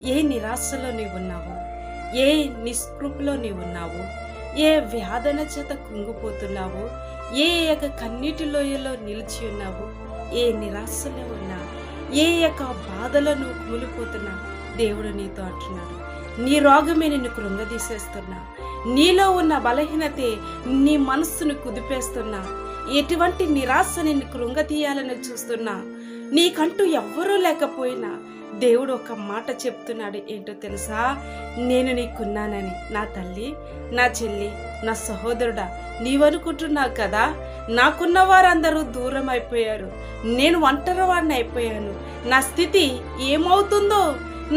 ఏ నిరాశలో నీవున్నావు, ఏ నిస్కృపలో నీవున్నావు, ఏ వ్యాధన చేత కుంగిపోతున్నావు, ఏ యొక్క కన్నీటి లోయలో నిలిచి ఉన్నావు, ఏ నిరాశలో ఉన్నా, ఏ యొక్క బాధలను కుమిలిపోతున్నా దేవుడు నీతో అంటున్నాడు. నీ రోగమే నిన్ను కృంగదీసేస్తున్నా, నీలో ఉన్న బలహీనతే నీ మనస్సును కుదిపేస్తున్నా, ఎటువంటి నిరాశ నిన్ను కృంగతీయాలని చూస్తున్నా, నీకంటూ ఎవ్వరూ లేకపోయినా దేవుడు ఒక మాట చెప్తున్నాడు. ఏంటో తెలుసా? నేను నీకున్నానని. నా తల్లి, నా చెల్లి, నా సహోదరుడా, నీవనుకుంటున్నావు కదా నాకున్న వారందరూ దూరం అయిపోయారు, నేను ఒంటరి వాడిని అయిపోయాను, నా స్థితి ఏమవుతుందో,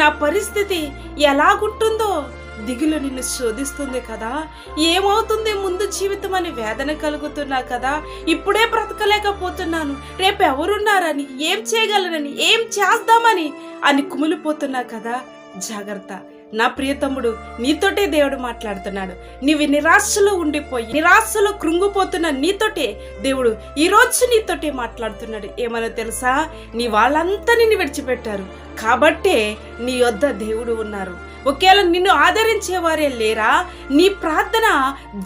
నా పరిస్థితి ఎలాగుంటుందో దిగులు నిన్ను శోధిస్తుంది కదా, ఏమవుతుంది ముందు జీవితం అని వేదన కలుగుతున్నా కదా, ఇప్పుడే బ్రతకలేకపోతున్నాను, రేపు ఎవరున్నారని, ఏం చేయగలనని, ఏం చేద్దామని అని కుమిలిపోతున్నా కదా. జాగ్రత్త నా ప్రియతమ్ముడు, నీతోటే దేవుడు మాట్లాడుతున్నాడు. నీవి నిరాశలో ఉండిపోయి నిరాశలో కృంగిపోతున్న నీతోటే దేవుడు ఈరోజు నీతోటే మాట్లాడుతున్నాడు. ఏమనో తెలుసా? నీ వాళ్ళంతా నిన్ను విడిచిపెట్టారు కాబట్టే నీ యొద్ద దేవుడు ఉన్నారు. ఒకవేళ నిన్ను ఆదరించేవారే లేరా? నీ ప్రార్థన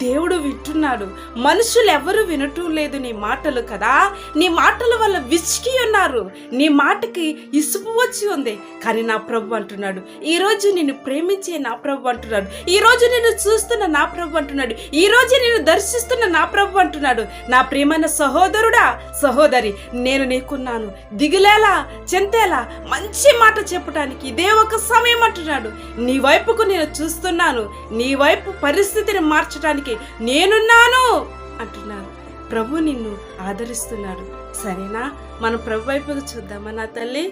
దేవుడు వింటున్నాడు. మనుషులు ఎవరు వినటం లేదు నీ మాటలు కదా. నీ మాటల వల్ల విసిగి ఉన్నారు, నీ మాటకి ఇసుపు వచ్చి ఉంది. కానీ నా ప్రభు అంటున్నాడు, ఈరోజు నిన్ను ప్రేమించే నా ప్రభు అంటున్నాడు, ఈరోజు నిన్ను చూస్తున్న నా ప్రభు అంటున్నాడు, ఈరోజు నిన్ను దర్శిస్తున్న నా ప్రభు అంటున్నాడు. నా ప్రియమైన సహోదరుడా, సహోదరి, నేను నీకున్నాను. దిగులేలా, చెంతేలా మంచి మాట చెప్పడానికి ఇదే ఒక సమయం అంటున్నాడు. నీ వైపుకు నేను చూస్తున్నాను, నీ వైపు పరిస్థితిని మార్చడానికి నేనున్నాను అంటున్నాను. ప్రభు నిన్ను ఆదరిస్తున్నాడు. సరేనా? మనం ప్రభు వైపుకు చూద్దామా నా తల్లి?